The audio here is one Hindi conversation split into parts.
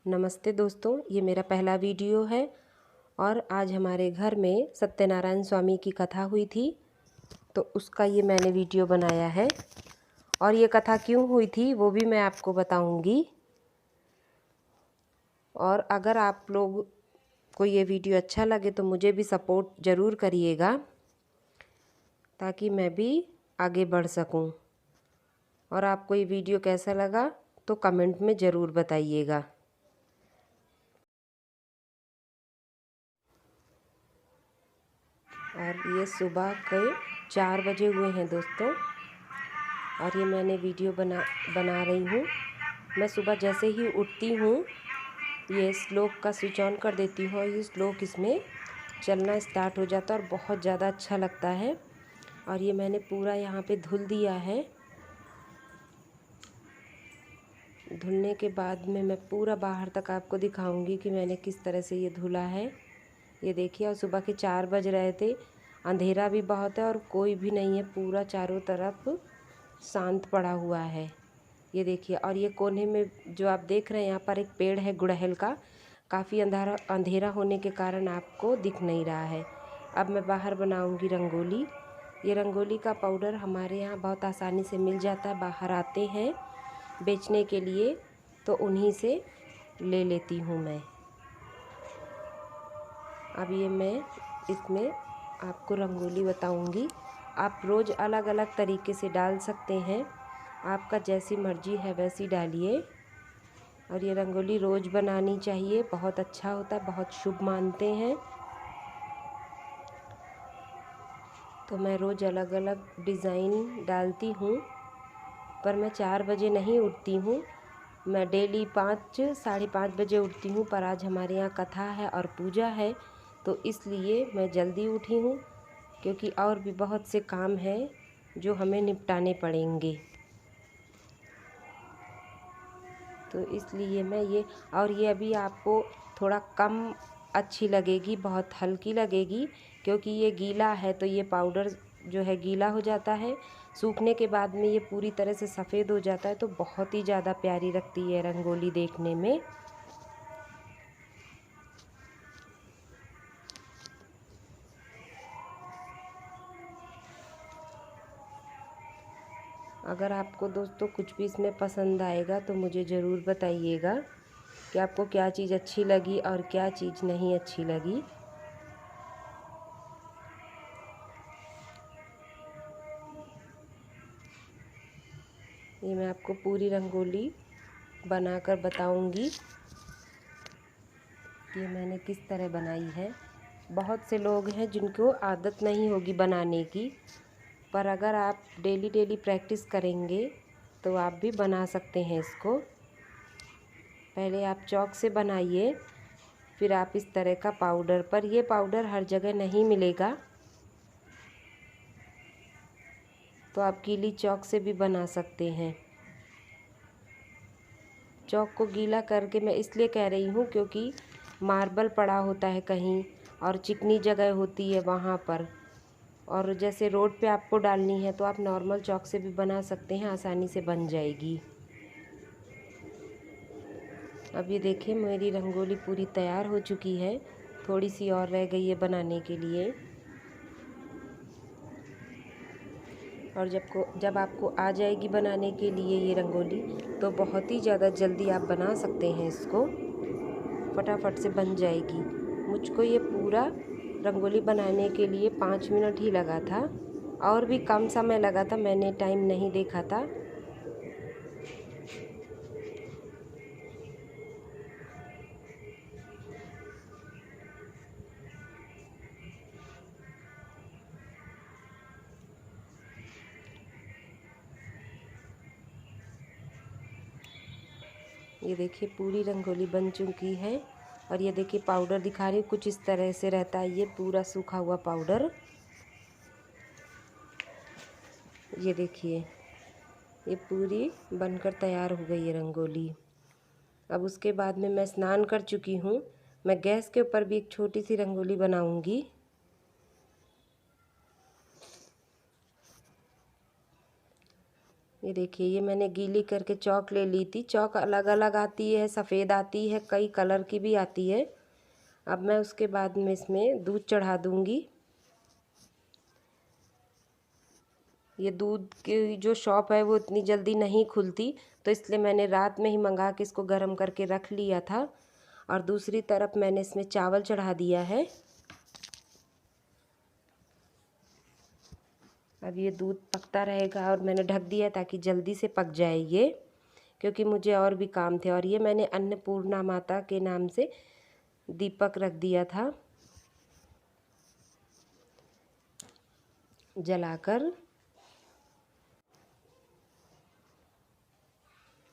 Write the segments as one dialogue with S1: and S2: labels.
S1: नमस्ते दोस्तों, ये मेरा पहला वीडियो है और आज हमारे घर में सत्यनारायण स्वामी की कथा हुई थी, तो उसका ये मैंने वीडियो बनाया है। और ये कथा क्यों हुई थी वो भी मैं आपको बताऊंगी। और अगर आप लोग को ये वीडियो अच्छा लगे तो मुझे भी सपोर्ट ज़रूर करिएगा, ताकि मैं भी आगे बढ़ सकूं। और आपको ये वीडियो कैसा लगा तो कमेंट में ज़रूर बताइएगा। और ये सुबह के 4 बजे हुए हैं दोस्तों, और ये मैंने वीडियो बना रही हूँ। मैं सुबह जैसे ही उठती हूँ ये श्लोक का स्विच ऑन कर देती हूँ और ये श्लोक इसमें चलना स्टार्ट हो जाता है और बहुत ज़्यादा अच्छा लगता है। और ये मैंने पूरा यहाँ पे धुल दिया है। धुलने के बाद में मैं पूरा बाहर तक आपको दिखाऊंगी कि मैंने किस तरह से ये धुला है। ये देखिए, और सुबह के 4 बज रहे थे, अंधेरा भी बहुत है और कोई भी नहीं है, पूरा चारों तरफ शांत पड़ा हुआ है। ये देखिए, और ये कोने में जो आप देख रहे हैं यहाँ पर एक पेड़ है गुड़हल का। काफ़ी अंधेरा होने के कारण आपको दिख नहीं रहा है। अब मैं बाहर बनाऊंगी रंगोली। ये रंगोली का पाउडर हमारे यहाँ बहुत आसानी से मिल जाता है, बाहर आते हैं बेचने के लिए, तो उन्हीं से ले लेती हूँ मैं। अब ये मैं इसमें आपको रंगोली बताऊंगी। आप रोज़ अलग अलग तरीके से डाल सकते हैं, आपका जैसी मर्जी है वैसी डालिए। और ये रंगोली रोज़ बनानी चाहिए, बहुत अच्छा होता है, बहुत शुभ मानते हैं। तो मैं रोज़ अलग अलग डिज़ाइन डालती हूँ, पर मैं 4 बजे नहीं उठती हूँ। मैं डेली 5 साढ़े 5 बजे उठती हूँ, पर आज हमारे यहाँ कथा है और पूजा है, तो इसलिए मैं जल्दी उठी हूँ, क्योंकि और भी बहुत से काम हैं जो हमें निपटाने पड़ेंगे। तो इसलिए मैं ये अभी आपको थोड़ा कम अच्छी लगेगी, बहुत हल्की लगेगी, क्योंकि ये गीला है, तो ये पाउडर जो है गीला हो जाता है। सूखने के बाद में ये पूरी तरह से सफ़ेद हो जाता है, तो बहुत ही ज़्यादा प्यारी लगती है रंगोली देखने में। अगर आपको दोस्तों कुछ भी इसमें पसंद आएगा तो मुझे ज़रूर बताइएगा कि आपको क्या चीज़ अच्छी लगी और क्या चीज़ नहीं अच्छी लगी। ये मैं आपको पूरी रंगोली बनाकर बताऊंगी कि मैंने किस तरह बनाई है। बहुत से लोग हैं जिनको आदत नहीं होगी बनाने की, पर अगर आप डेली डेली प्रैक्टिस करेंगे तो आप भी बना सकते हैं इसको। पहले आप चॉक से बनाइए, फिर आप इस तरह का पाउडर, पर ये पाउडर हर जगह नहीं मिलेगा, तो आप गीली चॉक से भी बना सकते हैं। चॉक को गीला करके मैं इसलिए कह रही हूँ क्योंकि मार्बल पड़ा होता है कहीं और चिकनी जगह होती है वहाँ पर, और जैसे रोड पे आपको डालनी है तो आप नॉर्मल चॉक से भी बना सकते हैं, आसानी से बन जाएगी। अब ये देखिए, मेरी रंगोली पूरी तैयार हो चुकी है, थोड़ी सी और रह गई है बनाने के लिए। और जब आपको आ जाएगी बनाने के लिए ये रंगोली, तो बहुत ही ज़्यादा जल्दी आप बना सकते हैं इसको, फटाफट से बन जाएगी। मुझको ये पूरा रंगोली बनाने के लिए 5 मिनट ही लगा था, और भी कम समय लगा था, मैंने टाइम नहीं देखा था। ये देखिए, पूरी रंगोली बन चुकी है। और ये देखिए, पाउडर दिखा रही हूँ, कुछ इस तरह से रहता है ये पूरा सूखा हुआ पाउडर। ये देखिए, ये पूरी बनकर तैयार हो गई है रंगोली। अब उसके बाद में मैं स्नान कर चुकी हूँ, मैं गैस के ऊपर भी एक छोटी सी रंगोली बनाऊंगी। ये देखिए, ये मैंने गीली करके चौक ले ली थी। चौक अलग अलग आती है, सफ़ेद आती है, कई कलर की भी आती है। अब मैं उसके बाद में इसमें दूध चढ़ा दूँगी। ये दूध की जो शॉप है वो इतनी जल्दी नहीं खुलती, तो इसलिए मैंने रात में ही मंगा के इसको गर्म करके रख लिया था। और दूसरी तरफ मैंने इसमें चावल चढ़ा दिया है। अब ये दूध पकता रहेगा और मैंने ढक दिया ताकि जल्दी से पक जाए ये, क्योंकि मुझे और भी काम थे। और ये मैंने अन्नपूर्णा माता के नाम से दीपक रख दिया था जलाकर।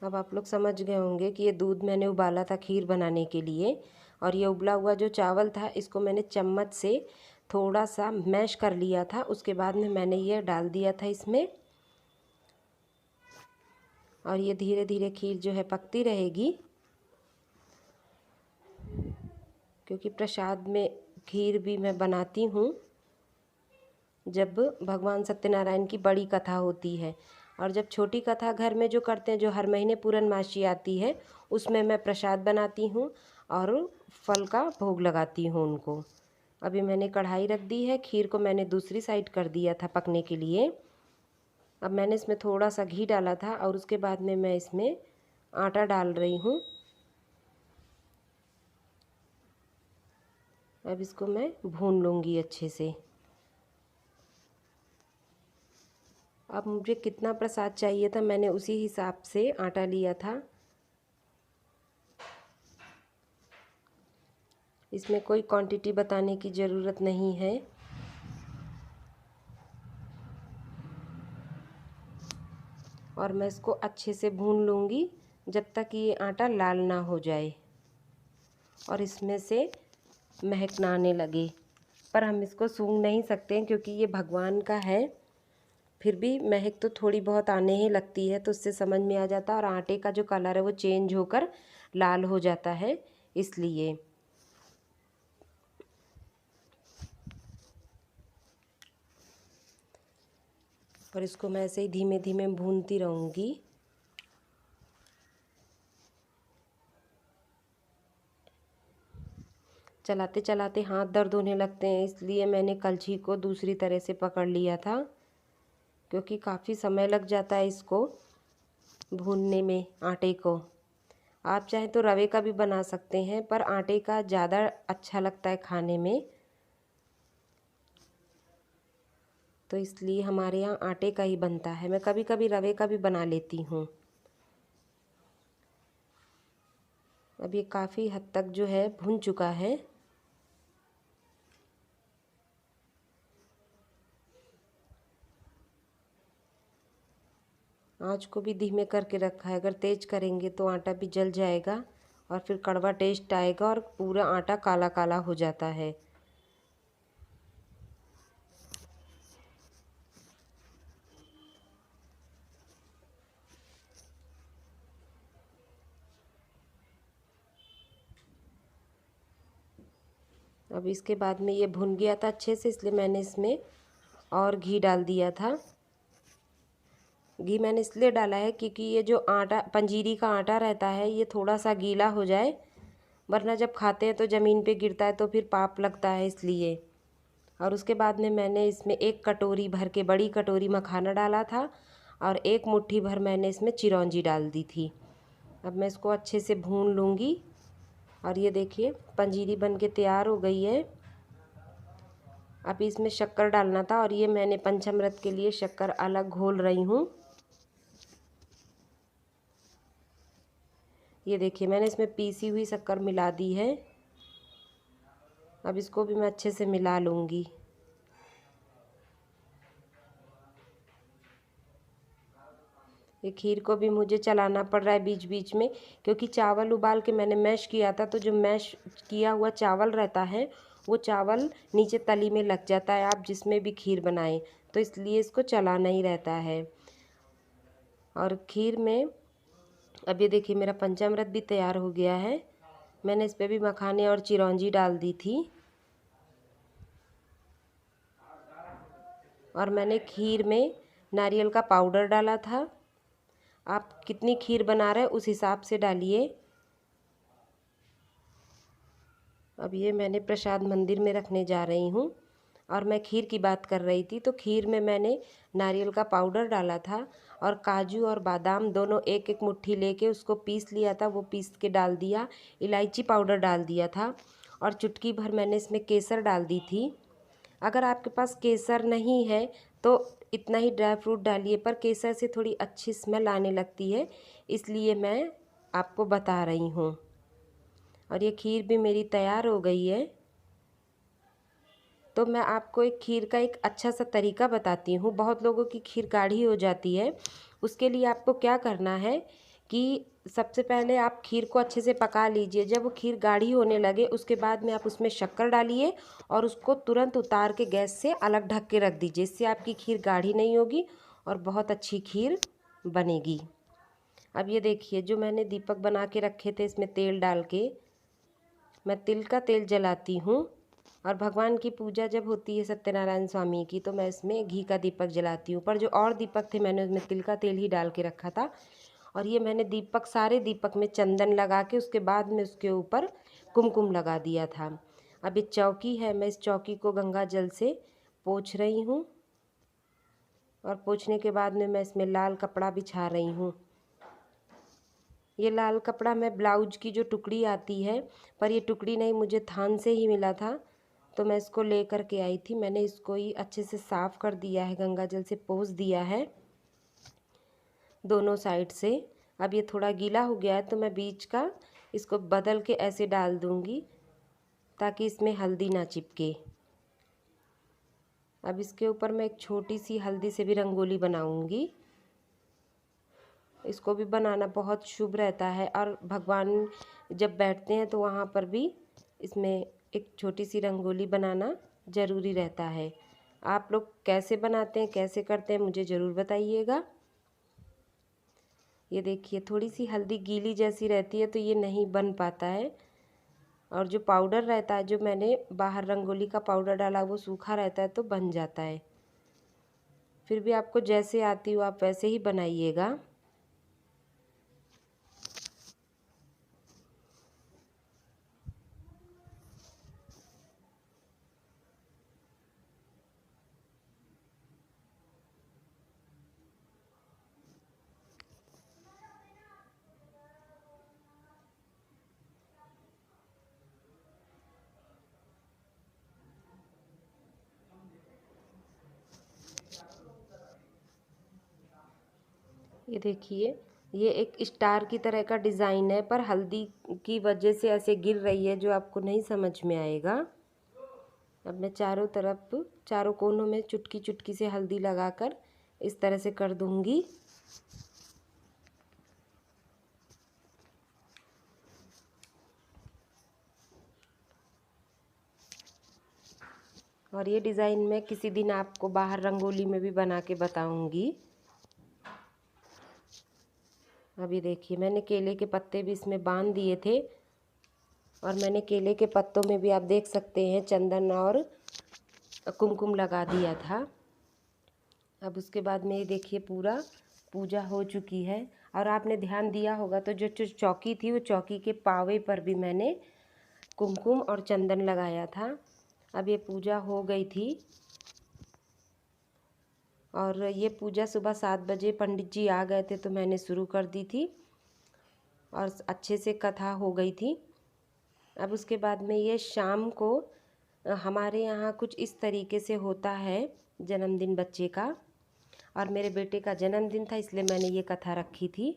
S1: अब आप लोग समझ गए होंगे कि ये दूध मैंने उबाला था खीर बनाने के लिए। और ये उबला हुआ जो चावल था इसको मैंने चम्मच से थोड़ा सा मैश कर लिया था। उसके बाद में मैंने ये डाल दिया था इसमें। और ये धीरे धीरे खीर जो है पकती रहेगी, क्योंकि प्रसाद में खीर भी मैं बनाती हूँ जब भगवान सत्यनारायण की बड़ी कथा होती है। और जब छोटी कथा घर में जो करते हैं, जो हर महीने पूर्णमासी आती है, उसमें मैं प्रसाद बनाती हूँ और फल का भोग लगाती हूँ उनको। अभी मैंने कढ़ाई रख दी है, खीर को मैंने दूसरी साइड कर दिया था पकने के लिए। अब मैंने इसमें थोड़ा सा घी डाला था और उसके बाद में मैं इसमें आटा डाल रही हूँ। अब इसको मैं भून लूँगी अच्छे से। अब मुझे कितना प्रसाद चाहिए था मैंने उसी हिसाब से आटा लिया था। इसमें कोई क्वांटिटी बताने की ज़रूरत नहीं है। और मैं इसको अच्छे से भून लूँगी जब तक ये आटा लाल ना हो जाए और इसमें से महक ना आने लगे। पर हम इसको सूंघ नहीं सकते क्योंकि ये भगवान का है। फिर भी महक तो थोड़ी बहुत आने ही लगती है, तो उससे समझ में आ जाता है। और आटे का जो कलर है वो चेंज होकर लाल हो जाता है, इसलिए। और इसको मैं ऐसे ही धीमे धीमे भूनती रहूँगी। चलाते चलाते हाथ दर्द होने लगते हैं, इसलिए मैंने कलछी को दूसरी तरह से पकड़ लिया था, क्योंकि काफ़ी समय लग जाता है इसको भूनने में आटे को। आप चाहें तो रवे का भी बना सकते हैं, पर आटे का ज़्यादा अच्छा लगता है खाने में, तो इसलिए हमारे यहाँ आटे का ही बनता है। मैं कभी कभी रवे का भी बना लेती हूँ। अब ये काफ़ी हद तक जो है भुन चुका है। आँच को भी धीमे करके रखा है, अगर तेज़ करेंगे तो आटा भी जल जाएगा और फिर कड़वा टेस्ट आएगा और पूरा आटा काला काला हो जाता है। अब इसके बाद में ये भुन गया था अच्छे से, इसलिए मैंने इसमें और घी डाल दिया था। घी मैंने इसलिए डाला है क्योंकि ये जो आटा, पंजीरी का आटा रहता है, ये थोड़ा सा गीला हो जाए, वरना जब खाते हैं तो ज़मीन पे गिरता है तो फिर पाप लगता है, इसलिए। और उसके बाद में मैंने इसमें 1 कटोरी भर के, बड़ी कटोरी मखाना डाला था और 1 मुट्ठी भर मैंने इसमें चिरौंजी डाल दी थी। अब मैं इसको अच्छे से भून लूँगी। और ये देखिए पंजीरी बन के तैयार हो गई है। अब इसमें शक्कर डालना था और ये मैंने पंचामृत के लिए शक्कर अलग घोल रही हूँ। ये देखिए मैंने इसमें पीसी हुई शक्कर मिला दी है। अब इसको भी मैं अच्छे से मिला लूँगी। ये खीर को भी मुझे चलाना पड़ रहा है बीच बीच में, क्योंकि चावल उबाल के मैंने मैश किया था, तो जो मैश किया हुआ चावल रहता है वो चावल नीचे तली में लग जाता है, आप जिसमें भी खीर बनाएं, तो इसलिए इसको चलाना ही रहता है। और खीर में अब ये देखिए मेरा पंचामृत भी तैयार हो गया है। मैंने इस पर भी मखाने और चिरौंजी डाल दी थी। और मैंने खीर में नारियल का पाउडर डाला था आप कितनी खीर बना रहे हैं उस हिसाब से डालिए। अब ये मैंने प्रसाद मंदिर में रखने जा रही हूँ। और मैं खीर की बात कर रही थी, तो खीर में मैंने नारियल का पाउडर डाला था और काजू और बादाम दोनों एक एक मुट्ठी लेके उसको पीस लिया था, वो पीस के डाल दिया। इलायची पाउडर डाल दिया था और चुटकी भर मैंने इसमें केसर डाल दी थी। अगर आपके पास केसर नहीं है तो इतना ही ड्राई फ्रूट डालिए, पर केसर से थोड़ी अच्छी स्मेल आने लगती है, इसलिए मैं आपको बता रही हूँ। और ये खीर भी मेरी तैयार हो गई है। तो मैं आपको एक खीर का एक अच्छा सा तरीका बताती हूँ। बहुत लोगों की खीर गाढ़ी हो जाती है। उसके लिए आपको क्या करना है कि सबसे पहले आप खीर को अच्छे से पका लीजिए। जब वो खीर गाढ़ी होने लगे उसके बाद में आप उसमें शक्कर डालिए और उसको तुरंत उतार के गैस से अलग ढक के रख दीजिए। इससे आपकी खीर गाढ़ी नहीं होगी और बहुत अच्छी खीर बनेगी। अब ये देखिए, जो मैंने दीपक बना के रखे थे इसमें तेल डाल के, मैं तिल का तेल जलाती हूँ। और भगवान की पूजा जब होती है सत्यनारायण स्वामी की, तो मैं इसमें घी का दीपक जलाती हूँ। पर जो और दीपक थे मैंने उसमें तिल का तेल ही डाल के रखा था। और ये मैंने दीपक, सारे दीपक में चंदन लगा के उसके बाद में उसके ऊपर कुमकुम लगा दिया था। अब ये चौकी है, मैं इस चौकी को गंगा जल से पोंछ रही हूँ। और पोंछने के बाद में मैं इसमें लाल कपड़ा बिछा रही हूँ। ये लाल कपड़ा मैं ब्लाउज की जो टुकड़ी आती है, पर ये टुकड़ी नहीं, मुझे थान से ही मिला था, तो मैं इसको ले कर के आई थी। मैंने इसको ही अच्छे से साफ़ कर दिया है, गंगा जल से पोंछ दिया है दोनों साइड से। अब ये थोड़ा गीला हो गया है तो मैं बीच का इसको बदल के ऐसे डाल दूँगी ताकि इसमें हल्दी ना चिपके। अब इसके ऊपर मैं एक छोटी सी हल्दी से भी रंगोली बनाऊँगी। इसको भी बनाना बहुत शुभ रहता है और भगवान जब बैठते हैं तो वहाँ पर भी इसमें एक छोटी सी रंगोली बनाना ज़रूरी रहता है। आप लोग कैसे बनाते हैं, कैसे करते हैं, मुझे ज़रूर बताइएगा। ये देखिए, थोड़ी सी हल्दी गीली जैसी रहती है तो ये नहीं बन पाता है। और जो पाउडर रहता है, जो मैंने बाहर रंगोली का पाउडर डाला, वो सूखा रहता है तो बन जाता है। फिर भी आपको जैसे आती हो आप वैसे ही बनाइएगा। ये देखिए, ये एक स्टार की तरह का डिज़ाइन है, पर हल्दी की वजह से ऐसे गिर रही है जो आपको नहीं समझ में आएगा। अब मैं चारों तरफ, चारों कोनों में चुटकी चुटकी से हल्दी लगाकर इस तरह से कर दूंगी। और ये डिज़ाइन मैं किसी दिन आपको बाहर रंगोली में भी बना के बताऊंगी। अभी देखिए, मैंने केले के पत्ते भी इसमें बांध दिए थे और मैंने केले के पत्तों में भी आप देख सकते हैं चंदन और कुमकुम लगा दिया था। अब उसके बाद में ये देखिए, पूरा पूजा हो चुकी है। और आपने ध्यान दिया होगा तो जो जो चौकी थी, वो चौकी के पावे पर भी मैंने कुमकुम और चंदन लगाया था। अब ये पूजा हो गई थी और ये पूजा सुबह 7 बजे पंडित जी आ गए थे तो मैंने शुरू कर दी थी और अच्छे से कथा हो गई थी। अब उसके बाद में ये शाम को हमारे यहाँ कुछ इस तरीके से होता है जन्मदिन बच्चे का, और मेरे बेटे का जन्मदिन था इसलिए मैंने ये कथा रखी थी।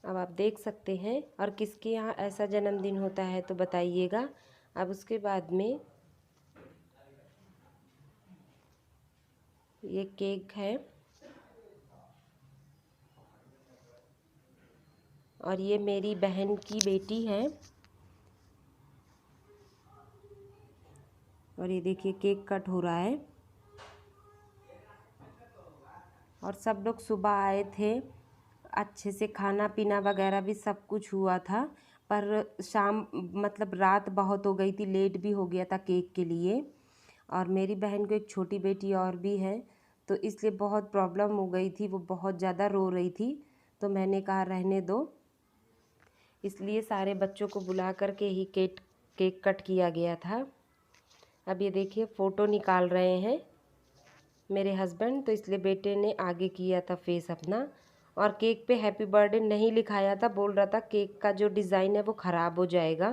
S1: अब आप देख सकते हैं, और किसके यहाँ ऐसा जन्मदिन होता है तो बताइएगा। अब उसके बाद में ये केक है और ये मेरी बहन की बेटी है। और ये देखिए, केक कट हो रहा है और सब लोग सुबह आए थे, अच्छे से खाना पीना वगैरह भी सब कुछ हुआ था। पर शाम, मतलब रात बहुत हो गई थी, लेट भी हो गया था केक के लिए। और मेरी बहन को एक छोटी बेटी और भी है, तो इसलिए बहुत प्रॉब्लम हो गई थी, वो बहुत ज़्यादा रो रही थी। तो मैंने कहा रहने दो, इसलिए सारे बच्चों को बुला कर के ही केक कट किया गया था। अब ये देखिए फ़ोटो निकाल रहे हैं मेरे हस्बैंड, तो इसलिए बेटे ने आगे किया था फेस अपना, और केक पे हैप्पी बर्थडे नहीं लिखाया था, बोल रहा था केक का जो डिज़ाइन है वो ख़राब हो जाएगा।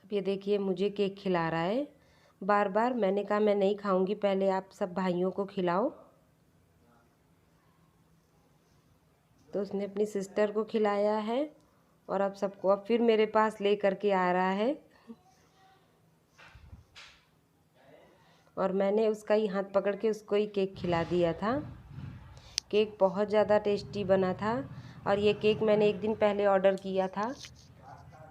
S1: अब ये देखिए मुझे केक खिला रहा है बार बार। मैंने कहा मैं नहीं खाऊंगी, पहले आप सब भाइयों को खिलाओ। तो उसने अपनी सिस्टर को खिलाया है और अब सबको, अब फिर मेरे पास ले करके आ रहा है। और मैंने उसका ही हाथ पकड़ के उसको ही केक खिला दिया था। केक बहुत ज़्यादा टेस्टी बना था, और ये केक मैंने एक दिन पहले ऑर्डर किया था।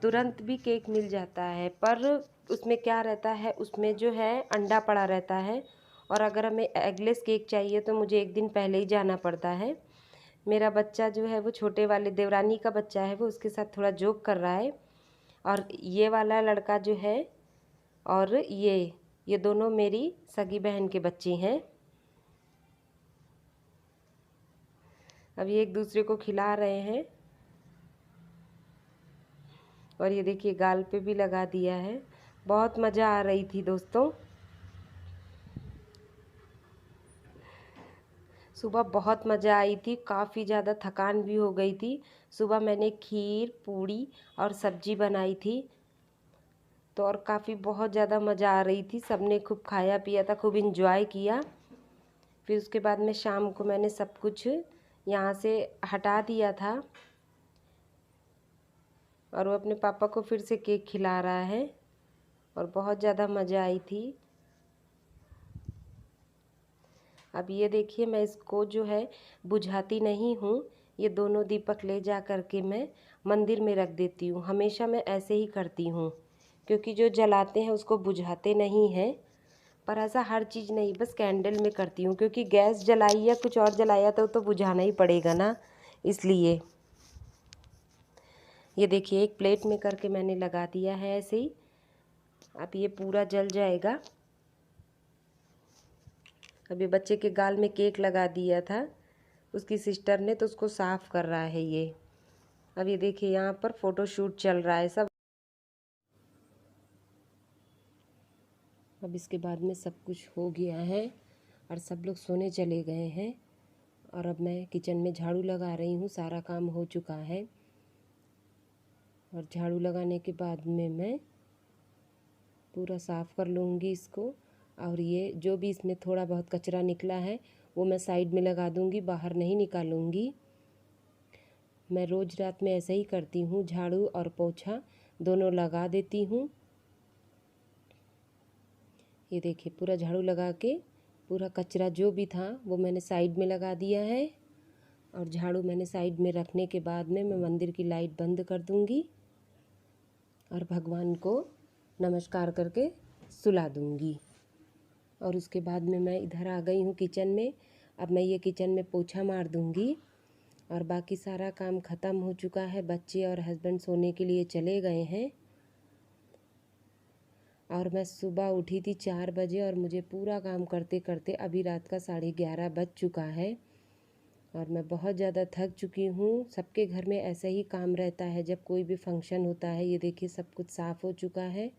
S1: तुरंत भी केक मिल जाता है, पर उसमें क्या रहता है, उसमें जो है अंडा पड़ा रहता है, और अगर हमें एगलेस केक चाहिए तो मुझे एक दिन पहले ही जाना पड़ता है। मेरा बच्चा जो है वो छोटे वाले देवरानी का बच्चा है, वो उसके साथ थोड़ा जोक कर रहा है। और ये वाला लड़का जो है और ये दोनों मेरी सगी बहन के बच्चे हैं। अब ये एक दूसरे को खिला रहे हैं, और ये देखिए गाल पे भी लगा दिया है। बहुत मज़ा आ रही थी दोस्तों। सुबह बहुत मज़ा आई थी, काफ़ी ज़्यादा थकान भी हो गई थी। सुबह मैंने खीर, पूड़ी और सब्जी बनाई थी, तो और काफ़ी बहुत ज़्यादा मज़ा आ रही थी। सबने खूब खाया पिया था, खूब इंजॉय किया। फिर उसके बाद में शाम को मैंने सब कुछ यहाँ से हटा दिया था, और वो अपने पापा को फिर से केक खिला रहा है, और बहुत ज़्यादा मज़ा आई थी। अब ये देखिए मैं इसको जो है बुझाती नहीं हूँ, ये दोनों दीपक ले जा कर के मैं मंदिर में रख देती हूँ। हमेशा मैं ऐसे ही करती हूँ, क्योंकि जो जलाते हैं उसको बुझाते नहीं हैं। पर ऐसा हर चीज़ नहीं, बस कैंडल में करती हूँ, क्योंकि गैस जलाई या कुछ और जलाया तो बुझाना ही पड़ेगा ना, इसलिए। ये देखिए एक प्लेट में करके मैंने लगा दिया है ऐसे ही। अब ये पूरा जल जाएगा। अभी बच्चे के गाल में केक लगा दिया था उसकी सिस्टर ने, तो उसको साफ़ कर रहा है ये। अब ये देखिए यहाँ पर फ़ोटोशूट चल रहा है सब। अब इसके बाद में सब कुछ हो गया है और सब लोग सोने चले गए हैं, और अब मैं किचन में झाड़ू लगा रही हूँ। सारा काम हो चुका है, और झाड़ू लगाने के बाद में मैं पूरा साफ़ कर लूँगी इसको। और ये जो भी इसमें थोड़ा बहुत कचरा निकला है वो मैं साइड में लगा दूँगी, बाहर नहीं निकालूँगी। मैं रोज़ रात में ऐसे ही करती हूँ, झाड़ू और पोछा दोनों लगा देती हूँ। ये देखिए पूरा झाड़ू लगा के पूरा कचरा जो भी था वो मैंने साइड में लगा दिया है, और झाड़ू मैंने साइड में रखने के बाद में मैं मंदिर की लाइट बंद कर दूँगी और भगवान को नमस्कार करके सुला दूँगी। और उसके बाद में मैं इधर आ गई हूँ किचन में। अब मैं ये किचन में पोछा मार दूँगी, और बाकी सारा काम ख़त्म हो चुका है। बच्चे और हस्बैंड सोने के लिए चले गए हैं, और मैं सुबह उठी थी 4 बजे, और मुझे पूरा काम करते करते अभी रात का 11:30 बज चुका है, और मैं बहुत ज़्यादा थक चुकी हूँ। सबके घर में ऐसा ही काम रहता है जब कोई भी फंक्शन होता है। ये देखिए सब कुछ साफ़ हो चुका है।